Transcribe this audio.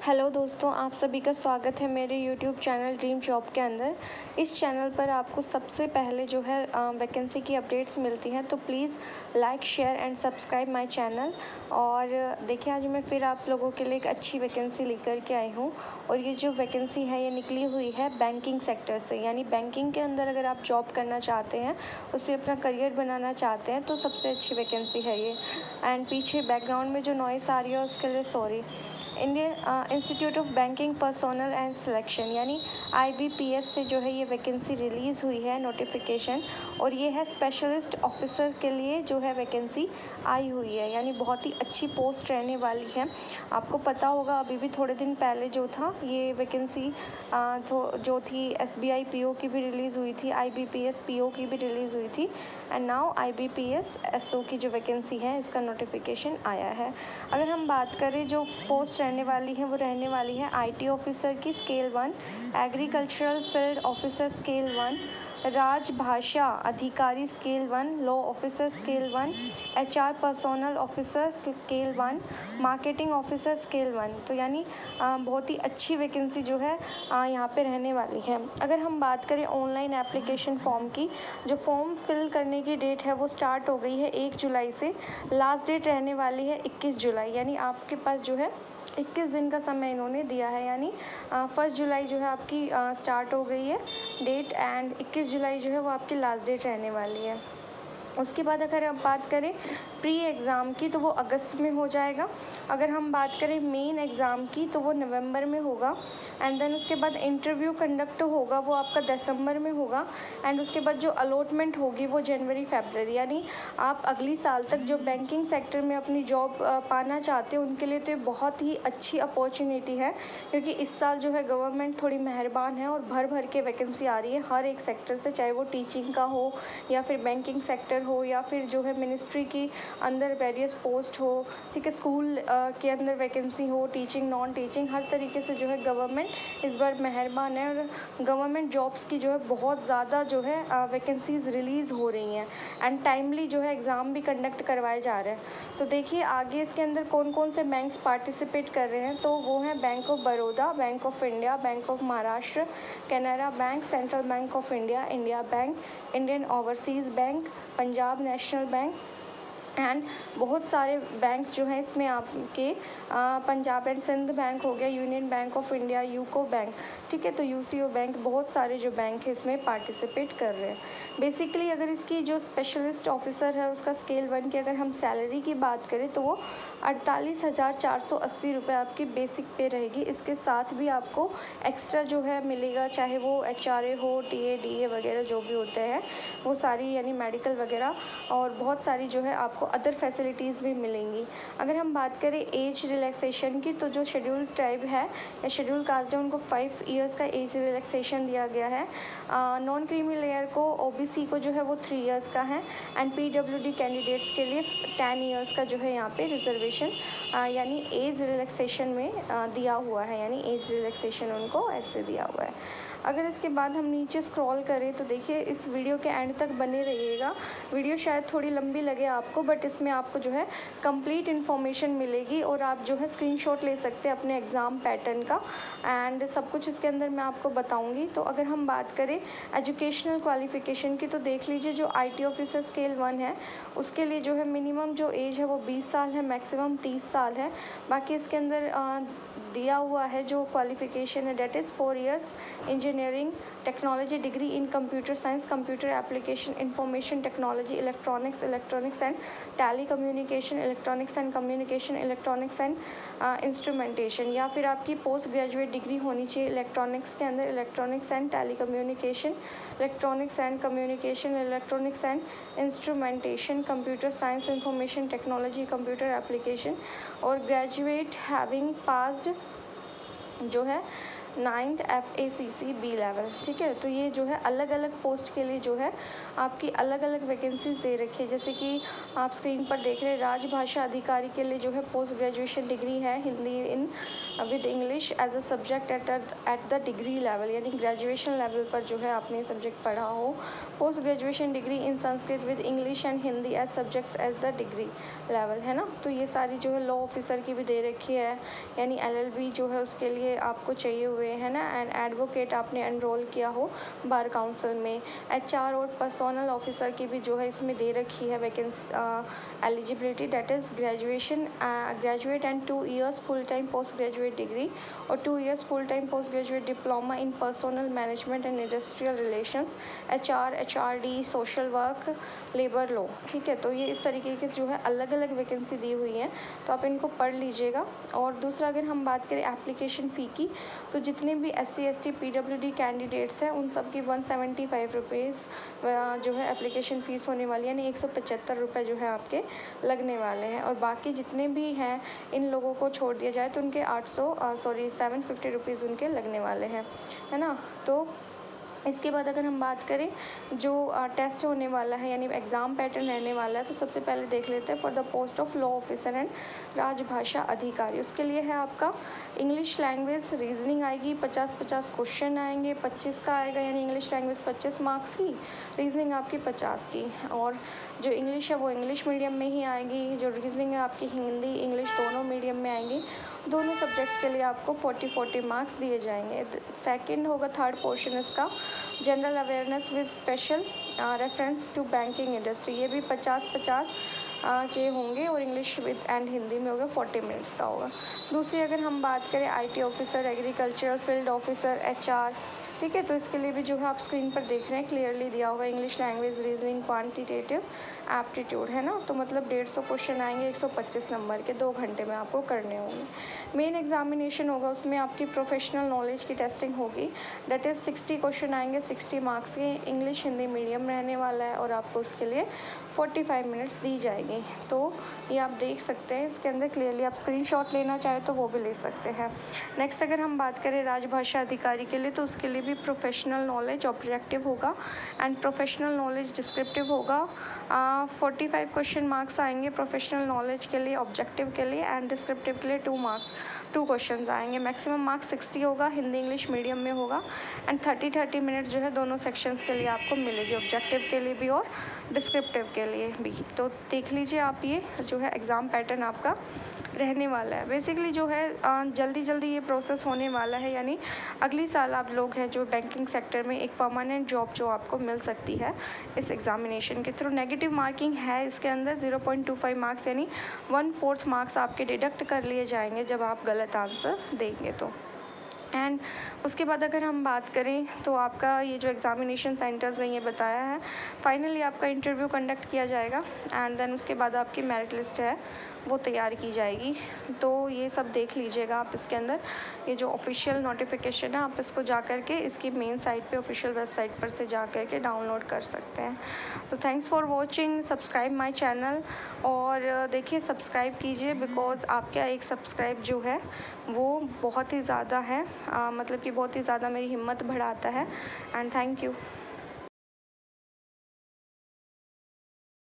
Hello दोस्तों, आप सभी का स्वागत है मेरे यूट्यूब चैनल ड्रीम जॉब के अंदर। इस चैनल पर आपको सबसे पहले जो है वैकेंसी की अपडेट्स मिलती हैं, तो please like share and subscribe my channel. और देखिए, आज मैं फिर आप लोगों के लिए एक अच्छी वैकेंसी लेकर के आई हूँ। और ये जो वैकेंसी है ये निकली हुई है बैंकिंग सेक्टर से, यानी बैंकिंग के अंदर अगर आप जॉब करना चाहते हैं, उस पर अपना करियर बनाना चाहते हैं, तो सबसे अच्छी वैकेंसी है ये। एंड पीछे बैकग्राउंड में जो नॉइस आ रही है उसके लिए sorry. Indian institute of banking personnel and selection यानी IBPS से जो है ये वैकेंसी रिलीज़ हुई है नोटिफिकेशन। और ये है स्पेशलिस्ट ऑफिसर के लिए जो है वैकेंसी आई हुई है, यानी बहुत ही अच्छी पोस्ट रहने वाली है। आपको पता होगा अभी भी थोड़े दिन पहले जो था ये वैकेंसी जो थी SBI PO की भी रिलीज़ हुई थी, IBPS PO की भी रिलीज़ हुई थी। एंड नाउ IBPS SO की जो वैकेंसी है इसका नोटिफिकेशन आया है। अगर हम बात करें जो पोस्ट रहने वाली है वो रहने वाली है IT ऑफिसर की scale 1, agricultural field officer scale 1, राजभाषा अधिकारी scale 1, law officer scale 1, HR personnel officer scale 1, marketing officer scale 1। तो यानी बहुत ही अच्छी वैकेंसी जो है यहाँ पे रहने वाली है। अगर हम बात करें ऑनलाइन एप्लीकेशन फॉर्म की, जो फॉर्म फिल करने की डेट है वो स्टार्ट हो गई है 1 जुलाई से। लास्ट डेट रहने वाली है 21 जुलाई, यानी आपके पास जो है 21 दिन का समय इन्होंने दिया है। यानी 1 जुलाई जो है आपकी स्टार्ट हो गई है डेट, एंड 21 जुलाई जो है वो आपकी लास्ट डेट रहने वाली है। उसके बाद अगर आप बात करें प्री एग्ज़ाम की, तो वो अगस्त में हो जाएगा। अगर हम बात करें मेन एग्ज़ाम की, तो वो नवंबर में होगा। एंड देन उसके बाद इंटरव्यू कंडक्ट होगा, वो आपका दिसंबर में होगा। एंड उसके बाद जो अलॉटमेंट होगी वो जनवरी फरवरी, यानी आप अगली साल तक जो बैंकिंग सेक्टर में अपनी जॉब पाना चाहते हो उनके लिए तो ये बहुत ही अच्छी अपॉर्चुनिटी है, क्योंकि इस साल जो है गवर्नमेंट थोड़ी मेहरबान है और भर भर के वैकेंसी आ रही है हर एक सेक्टर से, चाहे वो टीचिंग का हो या फिर बैंकिंग सेक्टर हो या फिर जो है मिनिस्ट्री की अंदर वेरियस पोस्ट हो, ठीक है, स्कूल के अंदर वैकेंसी हो, टीचिंग नॉन टीचिंग, हर तरीके से जो है गवर्नमेंट इस बार मेहरबान है। और गवर्नमेंट जॉब्स की जो है बहुत ज़्यादा जो है वैकेंसीज़ रिलीज़ हो रही हैं, एंड टाइमली जो है एग्ज़ाम भी कंडक्ट करवाए जा रहे हैं। तो देखिए आगे इसके अंदर कौन कौन से बैंक्स पार्टिसिपेट कर रहे हैं, तो वो हैं bank of Baroda, bank of India, bank of Maharashtra, Canara bank, central bank of India, India bank, Indian overseas bank, Punjab national bank, and बहुत सारे बैंक्स जो हैं इसमें आपके पंजाब एंड सिंध बैंक हो गया, union bank of India, UCO bank, ठीक है, तो UCO बैंक, बहुत सारे जो बैंक है इसमें पार्टिसिपेट कर रहे हैं। बेसिकली अगर इसकी जो स्पेशलिस्ट ऑफिसर है उसका स्केल 1 की अगर हम सैलरी की बात करें तो वो 48,480 रुपये आपकी बेसिक पे रहेगी। इसके साथ भी आपको एक्स्ट्रा जो है मिलेगा, चाहे वो HRA हो, TA DA वगैरह जो भी होते हैं वो सारी, यानी मेडिकल वगैरह, और बहुत सारी जो है आपको अदर फैसिलिटीज़ भी मिलेंगी। अगर हम बात करें एज रिलैक्सेशन की, तो जो शेड्यूल ट्राइब है या शेड्यूल कास्ट है उनको 5 ईयर्स का एज रिलैक्सेशन दिया गया है। नॉन क्रीमी लेयर को, OBC को जो है वो 3 ईयर्स का है। एंड PWD कैंडिडेट्स के लिए 10 ईयर्स का जो है यहाँ पे रिजर्वेशन यानी एज रिलैक्सेशन में दिया हुआ है, यानी एज रिलैक्सेशन उनको ऐसे दिया हुआ है। अगर इसके बाद हम नीचे स्क्रॉल करें तो देखिए इस वीडियो के एंड तक बने रहिएगा। वीडियो शायद थोड़ी लंबी लगे आपको, बट इसमें आपको जो है कंप्लीट इन्फॉर्मेशन मिलेगी और आप जो है स्क्रीनशॉट ले सकते हैं अपने एग्ज़ाम पैटर्न का, एंड सब कुछ इसके अंदर मैं आपको बताऊंगी। तो अगर हम बात करें एजुकेशनल क्वालिफ़िकेशन की, तो देख लीजिए जो IT ऑफिसर स्केल 1 है उसके लिए जो है मिनिमम जो एज है वो 20 साल है, मैक्सिमम 30 साल है। बाकी इसके अंदर दिया हुआ है जो क्वालिफ़िकेशन है, that is 4 years engineering technology degree in computer science, computer application, information technology, electronics and telecommunication, electronics and communication, electronics and instrumentation, या फिर आपकी पोस्ट ग्रेजुएट डिग्री होनी चाहिए इलेक्ट्रॉनिक्स के अंदर, electronics and telecommunication, electronics and communication, electronics and instrumentation, computer science, information technology, computer application, और graduate having passed जो है 9th FACC B लेवल, ठीक है। तो ये जो है अलग अलग पोस्ट के लिए जो है आपकी अलग अलग वैकेंसीज दे रखी है। जैसे कि आप स्क्रीन पर देख रहे हैं, राजभाषा अधिकारी के लिए जो है पोस्ट ग्रेजुएशन डिग्री है Hindi in with English as a subject at the degree level, यानी ग्रेजुएशन लेवल पर जो है आपने सब्जेक्ट पढ़ा हो। Post graduation degree in Sanskrit with English and Hindi as subjects as the degree level, है ना। तो ये सारी जो है लॉ ऑफिसर की भी दे रखी है, यानी LLB जो है उसके लिए आपको चाहिए हुए है ना। एंड एडवोकेट आपने एनरोल किया हो बार काउंसिल में। HR और पर्सनल ऑफिसर की भी जो है इसमें दे रखी है vacancy eligibility, that is graduate and 2 years full time post graduate degree और 2 years full time post graduate diploma in personal management and industrial relations, HR, HRD, social work, labour law. ठीक है, तो ये इस तरीके के जो है अलग अलग वैकेंसी दी हुई हैं, तो आप इनको पढ़ लीजिएगा। और दूसरा अगर हम बात करें एप्लीकेशन फ़ी की, तो जितने भी SC ST PWD कैंडिडेट्स हैं उन सब की 175 रुपीज़ जो है एप्लीकेशन फ़ीस होने वाली है, यानी 175 रुपये जो है आपके लगने वाले हैं। और बाकी जितने भी हैं इन लोगों को छोड़ दिया जाए तो उनके 750 रुपीज़ उनके लगने वाले हैं, है ना। तो इसके बाद अगर हम बात करें जो टेस्ट होने वाला है, यानी एग्ज़ाम पैटर्न रहने वाला है, तो सबसे पहले देख लेते हैं for the post of law officer and राजभाषा अधिकारी। उसके लिए है आपका इंग्लिश लैंग्वेज रीजनिंग आएगी, 50-50 क्वेश्चन आएंगे, 25 का आएगा, यानी इंग्लिश लैंग्वेज 25 मार्क्स की, रीजनिंग आपकी 50 की। और जो इंग्लिश है वो इंग्लिश मीडियम में ही आएगी, जो रीजनिंग है आपकी हिंदी इंग्लिश दोनों मीडियम में आएंगी। दोनों सब्जेक्ट्स के लिए आपको 40-40 मार्क्स दिए जाएंगे। सेकंड होगा थर्ड पोर्शन इसका general awareness with special reference to banking industry, ये भी 50-50 के होंगे और इंग्लिश विद एंड हिंदी में होगा, 40 मिनट्स का होगा। दूसरी अगर हम बात करें IT officer, agriculture field officer, HR, ठीक है, तो इसके लिए भी जो है आप स्क्रीन पर देख रहे हैं क्लियरली दिया होगा English language reasoning quantitative aptitude, है ना। तो मतलब 150 क्वेश्चन आएंगे 125 नंबर के, 2 घंटे में आपको करने होंगे। मेन एग्जामिनेशन होगा, उसमें आपकी प्रोफेशनल नॉलेज की टेस्टिंग होगी, दैट इज़ 60 क्वेश्चन आएंगे 60 मार्क्स के, इंग्लिश हिंदी मीडियम रहने वाला है और आपको उसके लिए 45 मिनट्स दी जाएगी। तो ये आप देख सकते हैं इसके अंदर क्लियरली, आप स्क्रीनशॉट लेना चाहें तो वो भी ले सकते हैं। नेक्स्ट अगर हम बात करें राजभाषा अधिकारी के लिए, तो उसके लिए भी प्रोफेशनल नॉलेज ऑब्जेक्टिव होगा एंड प्रोफेशनल नॉलेज डिस्क्रिप्टिव होगा। 45 क्वेश्चन मार्क्स आएंगे प्रोफेशनल नॉलेज के लिए, ऑब्जेक्टिव के लिए एंड डिस्क्रिप्टिव के लिए 2 क्वेश्चन आएंगे। मैक्सिमम मार्क्स 60 होगा, हिंदी इंग्लिश मीडियम में होगा एंड 30 मिनट्स जो है दोनों सेक्शंस के लिए आपको मिलेगी, ऑब्जेक्टिव के लिए भी और डिस्क्रिप्टिव के लिए भी। तो देख लीजिए आप, ये जो है एग्ज़ाम पैटर्न आपका रहने वाला है। बेसिकली जो है जल्दी ये प्रोसेस होने वाला है, यानी अगली साल आप लोग हैं जो बैंकिंग सेक्टर में एक परमानेंट जॉब जो आपको मिल सकती है इस एग्ज़ामिनेशन के थ्रू। नेगेटिव मार्किंग है इसके अंदर 0.25 मार्क्स, यानी 1/4 मार्क्स आपके डिडक्ट कर लिए जाएंगे जब आप गलत आंसर देंगे तो। एंड उसके बाद अगर हम बात करें तो आपका ये जो एग्ज़ामिनेशन सेंटर्स हैं ये बताया है, फाइनली आपका इंटरव्यू कंडक्ट किया जाएगा एंड देन उसके बाद आपकी मेरिट लिस्ट है वो तैयार की जाएगी। तो ये सब देख लीजिएगा आप इसके अंदर, ये जो ऑफिशियल नोटिफिकेशन है आप इसको जा कर के इसकी मेन साइट पे ऑफिशियल वेबसाइट पर से जा कर के डाउनलोड कर सकते हैं। तो thanks for watching, subscribe my channel और देखिए सब्सक्राइब कीजिए, बिकॉज़ आपका एक सब्सक्राइब जो है वो बहुत ही ज़्यादा है, मतलब कि बहुत ही ज़्यादा मेरी हिम्मत बढ़ाता है। And thank you.